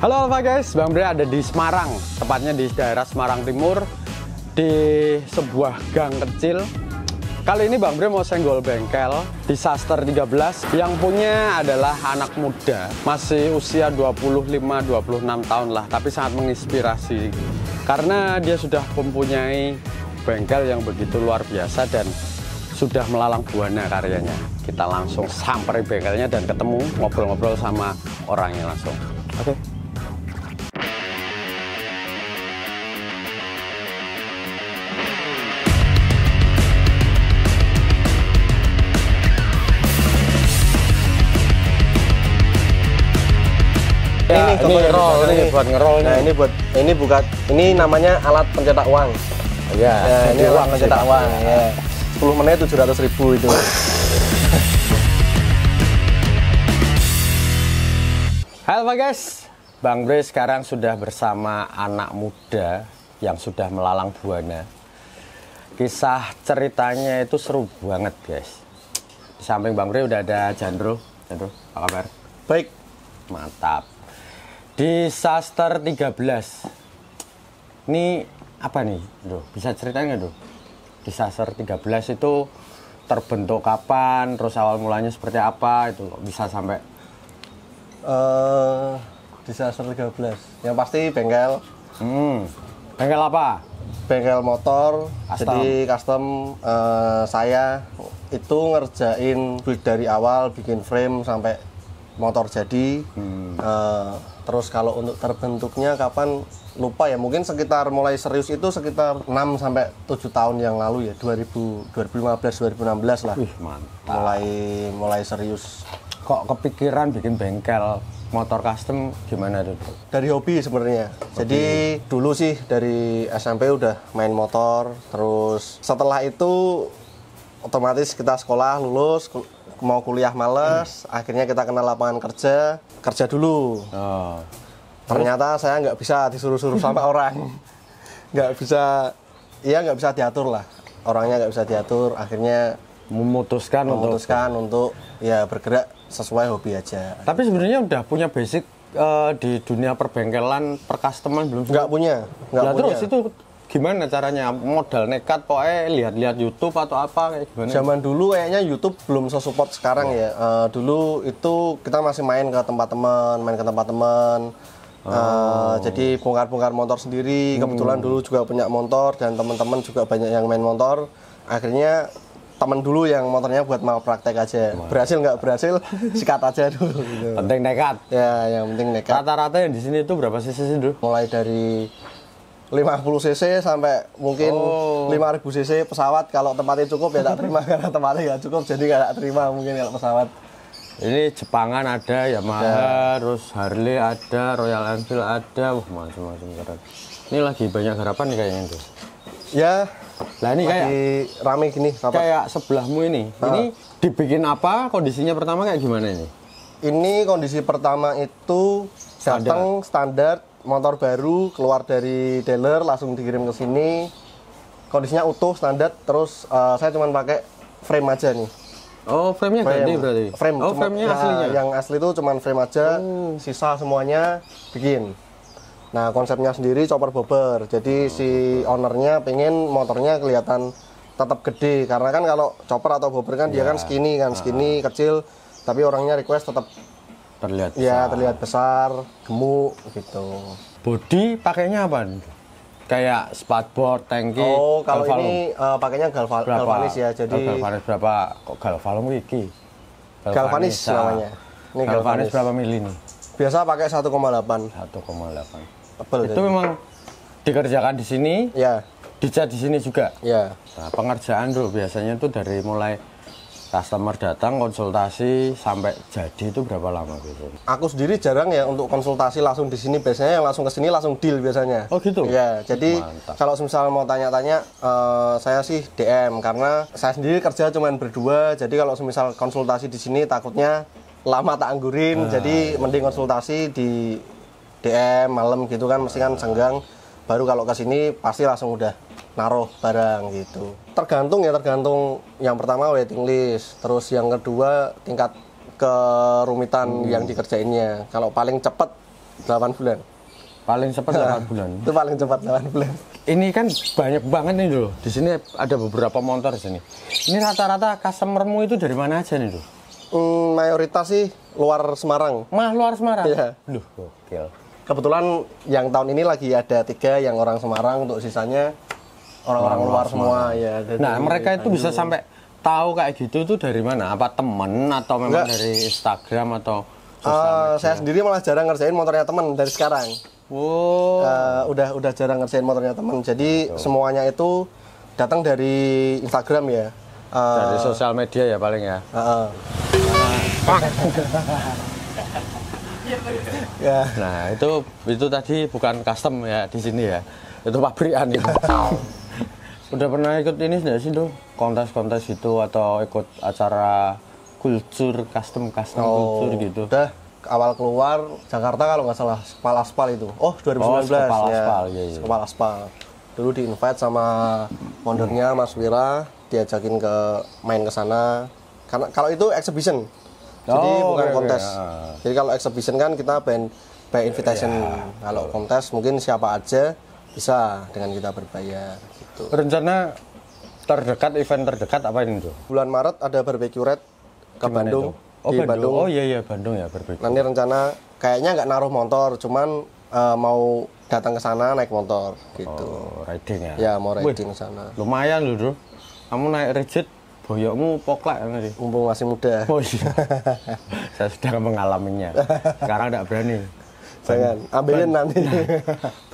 Halo Alfa guys, Bang Bre ada di Semarang, tepatnya di daerah Semarang Timur, di sebuah gang kecil. Kali ini Bang Bre mau senggol bengkel Disaster 13 yang punya adalah anak muda, masih usia 25-26 tahun lah, tapi sangat menginspirasi karena dia sudah mempunyai bengkel yang begitu luar biasa dan sudah melalang buana karyanya. Kita langsung samperin bengkelnya dan ketemu, ngobrol-ngobrol sama orangnya langsung. Oke. Ini buat ngerol. Nah, ini namanya alat pencetak uang. Ya, ini uang pencetak uang. Ya. 10 menit 700.000 itu. Halo guys, Bang Bre sekarang sudah bersama anak muda yang sudah melalang buana. Kisah ceritanya itu seru banget guys. Di samping Bang Bre udah ada Jandro. Jandro, apa kabar? Baik. Mantap. Disaster 13. Ini apa nih, Bro? Bisa ceritain nggak, Bro? Disaster 13 itu terbentuk kapan? Terus awal mulanya seperti apa? Itu kok bisa sampai Disaster 13. Yang pasti bengkel. Bengkel apa? Bengkel motor. Custom. Jadi custom. Saya itu ngerjain build dari awal, bikin frame sampai motor jadi. Terus kalau untuk terbentuknya kapan lupa ya, mungkin sekitar mulai serius itu sekitar 6 sampai 7 tahun yang lalu ya, 2015 2016 lah. Wih, mantap. Mulai serius. Kok kepikiran bikin bengkel motor custom gimana tuh? Dari hobi sebenarnya. Jadi dulu sih dari SMP udah main motor, terus setelah itu otomatis kita sekolah lulus, mau kuliah males, akhirnya kita kenal lapangan kerja dulu. Ternyata saya nggak bisa disuruh-suruh sama orang, nggak bisa diatur lah, orangnya nggak bisa diatur, akhirnya memutuskan untuk ya bergerak sesuai hobi aja. Tapi sebenarnya udah punya basic di dunia perbengkelan, percustoman belum? Nggak punya. Terus itu gimana caranya? Modal nekat pokoknya lihat-lihat YouTube atau apa kayak gimana? Zaman dulu kayaknya YouTube belum sesupport sekarang ya. Dulu itu kita masih main ke tempat teman. Jadi bongkar-bongkar motor sendiri. Kebetulan dulu juga punya motor dan teman-teman juga banyak yang main motor. Akhirnya teman dulu yang motornya buat mau praktek aja. Berhasil nggak berhasil, sikat aja dulu. Gitu. Penting nekat. Ya, yang penting nekat. Rata-rata yang di sini itu berapa cc sih dulu? Mulai dari 50 cc sampai mungkin 5000 cc pesawat. Kalau tempatnya cukup ya tak terima, karena tempatnya nggak cukup jadi nggak terima mungkin kalau pesawat. Ini Jepangan ada, Yamaha, terus Harley ada, Royal Enfield ada, macam-macam keren. Ini lagi banyak harapan nih kayaknya tuh. Ya. Lah ini kayak rame gini. Kayak sebelahmu ini. Ini dibikin apa? Kondisinya pertama kayak gimana ini? Ini kondisi pertama itu datang standar. Motor baru keluar dari dealer langsung dikirim ke sini, kondisinya utuh standar. Terus saya cuma pakai frame aja nih. Oh, frame-nya ganti berarti? Frame-nya aslinya? Yang asli itu cuma frame aja, sisa semuanya bikin. Nah, konsepnya sendiri chopper bobber. Jadi si ownernya pengen motornya kelihatan tetap gede, karena kan kalau chopper atau bobber kan dia kan skinny kecil, tapi orangnya request tetap terlihat besar. Ya, terlihat besar, gemuk gitu. Bodi pakainya apa? Kayak spatboard, tangki. Oh, kalau ini pakainya galvanis ya. Jadi galvanis berapa? Kok galvalum iki? Galvanis namanya. Ini galvanis berapa mili nih? Biasa pakai 1,8. 1,8. Tebel. Itu memang dikerjakan di sini? Ya. Dicat di sini juga? Ya. Nah, pengerjaan dulu biasanya itu dari mulai customer datang konsultasi sampai jadi itu berapa lama gitu? Aku sendiri jarang ya untuk konsultasi langsung di sini, biasanya yang langsung ke sini langsung deal biasanya. Oh gitu? Ya, jadi kalau misal mau tanya-tanya saya sih DM, karena saya sendiri kerja cuman berdua, jadi kalau misal konsultasi di sini takutnya lama tak anggurin, jadi mending konsultasi di DM malam gitu kan, mesti kan senggang. Baru kalau ke sini pasti langsung udah naruh barang gitu. Tergantung yang pertama waiting list, terus yang kedua tingkat kerumitan yang dikerjainnya. Kalau paling cepet 8 bulan. Paling cepat 8 bulan. Itu paling cepat 8 bulan. Ini kan banyak banget nih dulu. Di sini ada beberapa motor di sini. Ini rata-rata customermu itu dari mana aja nih, dulu? Mayoritas sih luar Semarang. Mah luar Semarang? Iya. Duh, gokil. Kebetulan yang tahun ini lagi ada 3 yang orang Semarang, untuk sisanya orang-orang luar semua ya. Nah, mereka itu bisa sampai tahu kayak gitu itu dari mana? Apa temen atau memang dari Instagram atau sosial media? Saya sendiri malah jarang ngerjain motornya temen dari sekarang. Wow. Udah jarang ngerjain motornya temen. Jadi semuanya itu datang dari Instagram ya. Dari sosial media ya paling ya. Ya. Nah, itu tadi bukan custom ya di sini ya. Itu pabrikan itu. Udah pernah ikut ini enggak sih, tuh? Kontes-kontes gitu atau ikut acara kultur custom kultur gitu. Udah awal keluar Jakarta kalau nggak salah Kepala Aspal itu. 2019 Kepala ya. Aspal, iya. Kepala Aspal. Dulu di invite sama foundernya Mas Wira, diajakin main ke sana. Karena kalau itu exhibition. Jadi bukan kontes. Jadi kalau exhibition kan kita by invitation. Kalau kontes mungkin siapa aja bisa dengan kita berbayar gitu. Rencana terdekat, event terdekat apa ini tuh? Bulan Maret ada barbecue red ke Bandung. Di Bandung. Oh iya Bandung ya barbecue. Nanti rencana kayaknya nggak naruh motor, cuman mau datang ke sana naik motor gitu. Oh, riding ya? Ya mau riding ke sana. Lumayan loh, Bro. Kamu naik rigid, boyokmu poklek nanti. Mumpung masih muda. Oh iya. Saya sudah mengalaminya. Sekarang tidak berani. Jangan, ambilin nanti.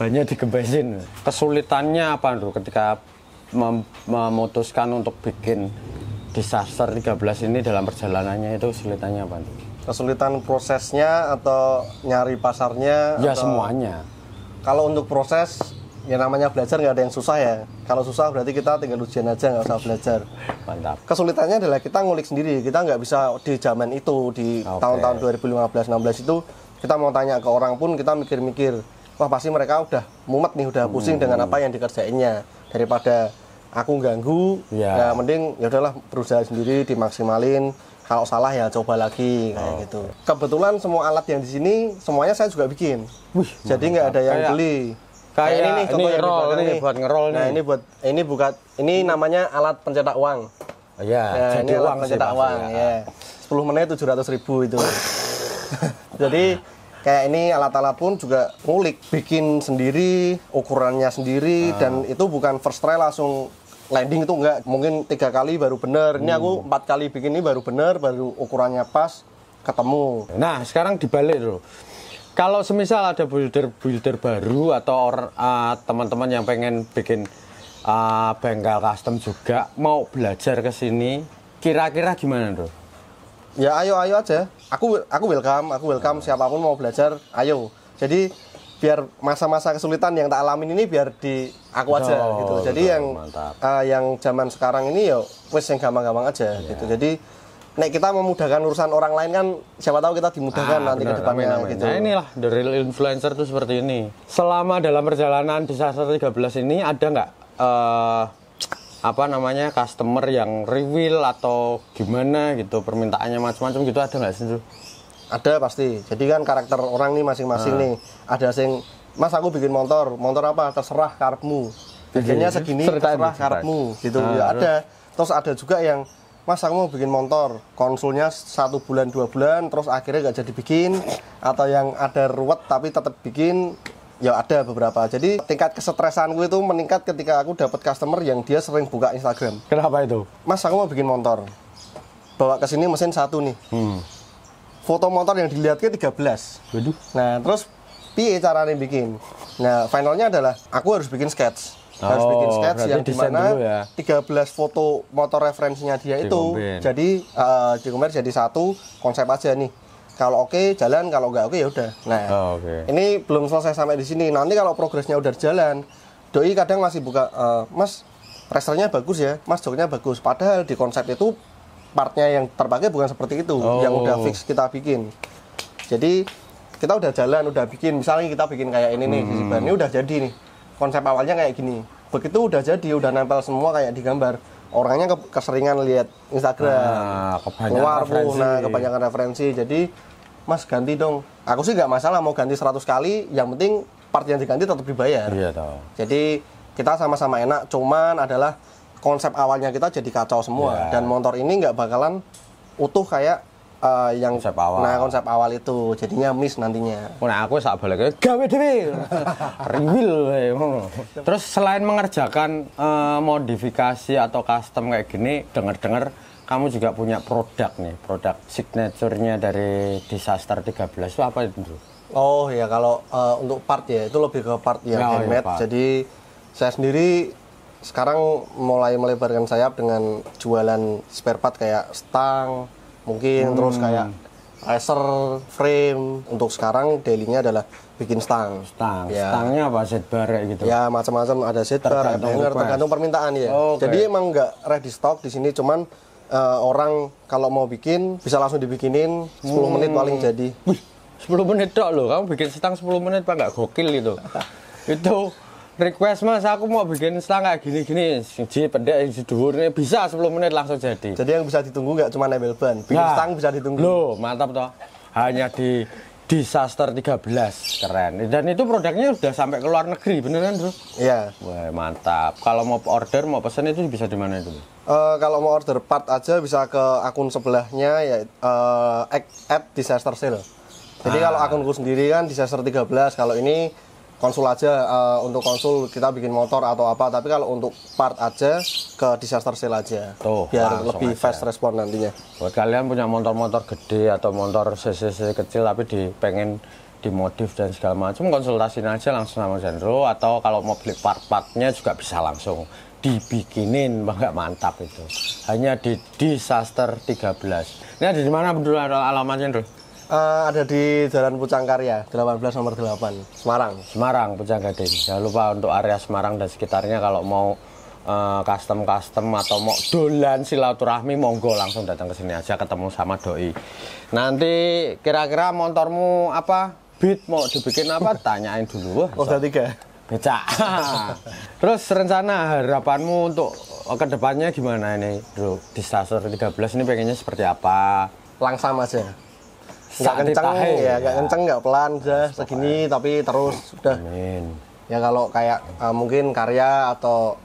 Banyak digembesin. Kesulitannya apa, Bro, ketika memutuskan untuk bikin Disaster 13 ini dalam perjalanannya itu kesulitannya apa, Bro? Kesulitan prosesnya atau nyari pasarnya? Ya atau... semuanya. Kalau untuk proses, ya namanya belajar nggak ada yang susah ya. Kalau susah berarti kita tinggal ujian aja, nggak usah belajar. Mantap. Kesulitannya adalah kita ngulik sendiri. Kita nggak bisa di zaman itu, di tahun-tahun 2015-16 itu, kita mau tanya ke orang pun kita mikir-mikir. Wah pasti mereka udah mumet nih, udah pusing dengan apa yang dikerjainnya. Daripada aku ganggu, ya mending ya udahlah berusaha sendiri, dimaksimalin. Kalau salah ya coba lagi kayak gitu. Kebetulan semua alat yang di sini semuanya saya juga bikin. Wih, jadi nggak ada yang beli. Kayak ini nih, contoh ini roll ini buat ngerol nah, nih. Ini namanya alat pencetak uang. Ya, nah, jadi ini uang alat pencetak uang ya. 10 menit 700.000 itu. Jadi kayak ini alat-alat pun juga ngulik, bikin sendiri, ukurannya sendiri, dan itu bukan first try langsung landing, itu enggak. Mungkin 3 kali baru bener. Ini aku 4 kali bikin ini baru bener, baru ukurannya pas, ketemu. Nah, sekarang dibalik dulu. Kalau semisal ada builder baru atau teman-teman yang pengen bikin bengkel custom juga mau belajar ke sini, kira-kira gimana, Bro? Ya ayo aja. Aku welcome siapapun mau belajar, ayo. Jadi biar masa-masa kesulitan yang tak alamin ini biar di aku aja gitu. Jadi yang zaman sekarang ini ya wes yang gampang-gampang aja gitu. Jadi nek kita memudahkan urusan orang lain kan siapa tahu kita dimudahkan nanti ke depannya gitu. Nah inilah the real influencer tuh seperti ini. Selama dalam perjalanan Disaster 13 ini ada nggak customer yang reveal atau gimana gitu, permintaannya macam-macam gitu, ada nggak sih? Ada pasti. Jadi kan karakter orang nih masing-masing nih. Ada sing, Mas aku bikin motor apa terserah karepmu. Bikinnya segini terserah karepmu gitu. Ya ada. Terus ada juga yang Mas aku mau bikin motor, konsulnya 1 bulan 2 bulan, terus akhirnya nggak jadi bikin, atau yang ada ruwet tapi tetap bikin, ya ada beberapa. Jadi tingkat kesetresanku itu meningkat ketika aku dapat customer yang dia sering buka Instagram. Kenapa itu? Mas aku mau bikin motor, bawa ke sini mesin 1 nih. Foto motor yang dilihatnya 13. Waduh. Nah terus piye caranya bikin? Nah finalnya adalah aku harus bikin sketch. Harus bikin sketch yang dimana ya. 13 foto motor referensinya dia itu jadi jadi satu konsep aja nih. Kalau oke jalan, kalau nggak oke ya udah. Nah ini belum selesai sampai di sini. Nanti kalau progresnya udah jalan, doi kadang masih buka, Mas racernya bagus ya, Mas joknya bagus. Padahal di konsep itu partnya yang terpakai bukan seperti itu, yang udah fix kita bikin. Jadi kita udah jalan, udah bikin. Misalnya kita bikin kayak ini nih, sisi ban ini udah jadi nih. Konsep awalnya kayak gini. Begitu udah jadi, udah nempel semua kayak di gambar. Orangnya keseringan lihat Instagram, keluar kebanyakan referensi. Jadi Mas ganti dong. Aku sih nggak masalah mau ganti 100 kali, yang penting part yang diganti tetap dibayar. Iya toh. Jadi kita sama-sama enak, cuman adalah konsep awalnya kita jadi kacau semua. Dan motor ini nggak bakalan utuh kayak yang konsep awal. Nah, konsep awal itu jadinya miss nantinya. Nah, aku sak balik gawe dhewe. Rewill wae ngono. Terus selain mengerjakan modifikasi atau custom kayak gini, dengar-dengar kamu juga punya produk nih, produk signature-nya dari Disaster 13 itu apa itu? Oh ya, kalau untuk part ya itu lebih ke part yang handmade. Part. Jadi saya sendiri sekarang mulai melebarkan sayap dengan jualan spare part kayak stang, mungkin terus kayak racer frame. Untuk sekarang daily-nya adalah bikin stang. Ya. Stangnya apa? Z-bar gitu? Ya macam-macam, ada Z-bar, tergantung permintaan ya. Jadi emang nggak ready stock di sini, cuman orang kalau mau bikin bisa langsung dibikinin 10 menit paling jadi. Wih, 10 menit dok loh, kamu bikin stang 10 menit pak, nggak gokil itu. Itu request mas, aku mau bikin stang kayak gini-gini, siji pendek, siji dhuwur, ini bisa 10 menit langsung jadi. Jadi yang bisa ditunggu nggak cuma nempel ban, bikin stang bisa ditunggu. Loh, mantap toh. Hanya di Disaster 13, keren. Dan itu produknya udah sampai ke luar negeri, beneran bro? Iya. Wah, mantap. Kalau mau order, mau pesen itu bisa di mana itu? Kalau mau order part aja bisa ke akun sebelahnya ya @disaster sale. Jadi kalau akunku sendiri kan Disaster 13, kalau ini konsul aja, untuk konsul kita bikin motor atau apa, tapi kalau untuk part aja ke Disaster sale aja. Tuh, biar lebih fast respon nantinya. Buat kalian punya motor-motor gede atau motor cc kecil tapi pengen dimodif dan segala macam, konsultasiin aja langsung sama Zenro, atau kalau mau beli part-partnya juga bisa langsung dibikinin, nggak mantap itu. Hanya di Disaster 13. Ini ada di mana dulu alamatnya, Bro? Ada di Jalan Pucang Karya 18 nomor 8, Semarang. Semarang, Pucang Gading. Jangan lupa untuk area Semarang dan sekitarnya kalau mau custom atau mau dolan silaturahmi, monggo langsung datang ke sini aja, ketemu sama doi. Nanti kira-kira motormu apa? Beat mau dibikin apa? Tanyain dulu. Udah 3. Becak. Terus rencana harapanmu untuk kedepannya gimana ini, Bro? Disaster 13 ini pengennya seperti apa? Langsam aja. Nggak kenceng ya, nggak kenceng, nggak pelan aja segini, tapi terus sudah. Amin. Ya kalau kayak mungkin karya atau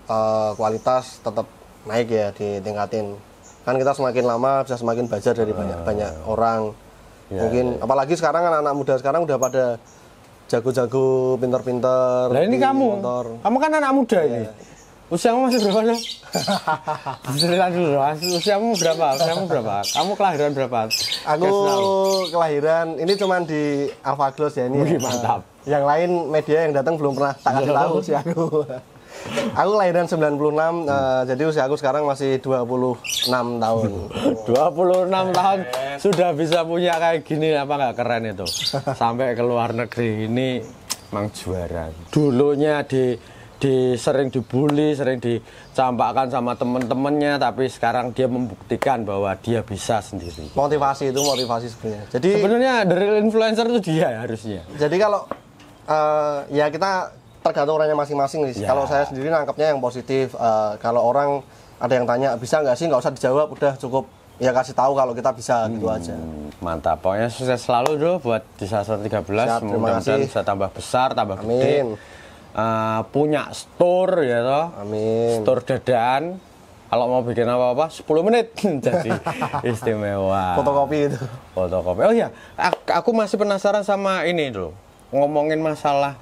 kualitas tetap naik ya, ditingkatin. Kan kita semakin lama bisa semakin belajar dari banyak orang. Ya, mungkin apalagi sekarang kan anak muda sekarang udah pada jago-jago, pinter-pinter. Nah ini kamu, kamu kan anak muda ini. Usiamu masih berapa dong? Cerita dulu, usiamu berapa? Kamu kelahiran berapa? Aku kelahiran, ini cuman di Alpha Gloss ya ini. Wih, mantap. Yang lain media yang datang belum pernah tak kasih tahu usia aku. Aku kelahiran 96, jadi usia aku sekarang masih 26 tahun. 26 tahun sudah bisa punya kayak gini, apa nggak keren itu? Sampai ke luar negeri ini emang juara. Dulunya sering dibully, sering dicampakkan sama temen-temennya, tapi sekarang dia membuktikan bahwa dia bisa sendiri. Motivasi sebenarnya. Jadi sebenarnya dari influencer itu dia harusnya. Jadi kalau ya kita tergantung orangnya masing-masing nih. Ya. Kalau saya sendiri nangkepnya yang positif. Kalau orang ada yang tanya bisa nggak sih, nggak usah dijawab, udah cukup ya kasih tahu kalau kita bisa gitu aja. Mantap, pokoknya sukses selalu dulu buat Disaster 13. Mudah-mudahan bisa tambah besar, tambah gede. Punya store ya toh. Amin. Store dadaan. Kalau mau bikin apa-apa 10 menit jadi istimewa. Fotokopi itu. Fotokopi. Oh iya, aku masih penasaran sama ini dulu. Ngomongin masalah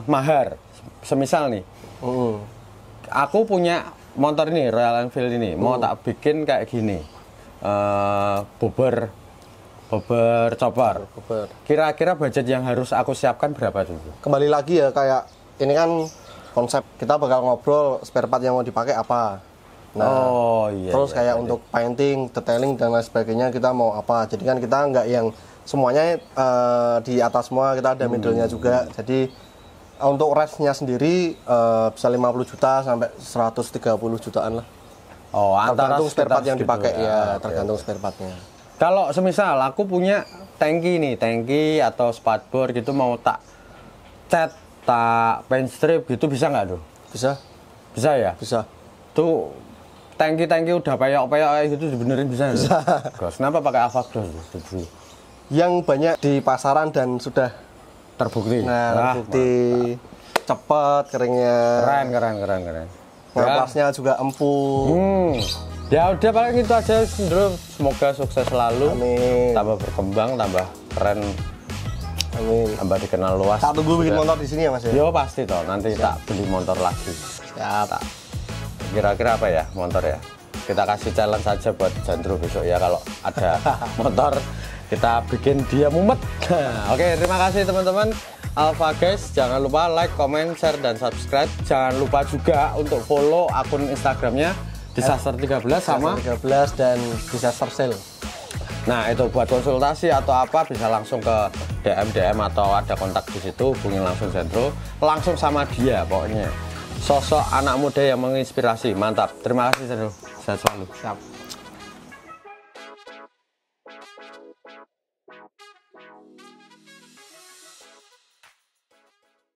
mahar. Semisal nih. Aku punya motor ini, Royal Enfield ini. Mau tak bikin kayak gini. Bobber chopper. Kira-kira budget yang harus aku siapkan berapa dulu? Kembali lagi ya, kayak ini kan konsep kita bakal ngobrol spare part yang mau dipakai apa. Nah, terus kayak untuk painting, detailing dan lain sebagainya kita mau apa. Jadi kan kita nggak yang semuanya di atas semua, kita ada middle-nya juga. Jadi untuk rest-nya sendiri bisa 50 juta sampai 130 jutaan lah. Oh, tergantung spare part yang dipakai ya, tergantung spare partnya. Kalau semisal aku punya tangki atau spatboard gitu, mau tak cat, tak paint strip gitu, bisa nggak tuh? Bisa ya? Bisa. Tuh tangki udah peyok gitu dibenerin bisa? Bisa. Kenapa pakai Alpha Gloss dulu? yang banyak di pasaran dan sudah Terbukti. terbukti cepet keringnya. Keren. Ngampasnya juga empuk. Ya udah paling itu aja Bro. Semoga sukses selalu. Amin. Tambah berkembang, tambah keren, Amin. tambah dikenal luas. Tak tunggu bikin motor di sini ya Mas ya. Yo pasti toh, nanti tak beli motor lagi. Siap. Kira-kira apa ya motor ya? Kita kasih challenge saja buat Jandro besok ya, kalau ada motor kita bikin dia mumet. Oke, terima kasih teman-teman Alpha guys. Jangan lupa like, comment, share, dan subscribe. Jangan lupa juga untuk follow akun Instagramnya Disaster13 sama 13 dan Disaster Sale. Nah itu buat konsultasi atau apa bisa langsung ke DM atau ada kontak di situ, hubungin langsung Jandro, langsung sama dia. Pokoknya sosok anak muda yang menginspirasi, mantap. Terima kasih Jandro, sehat selalu. Siap.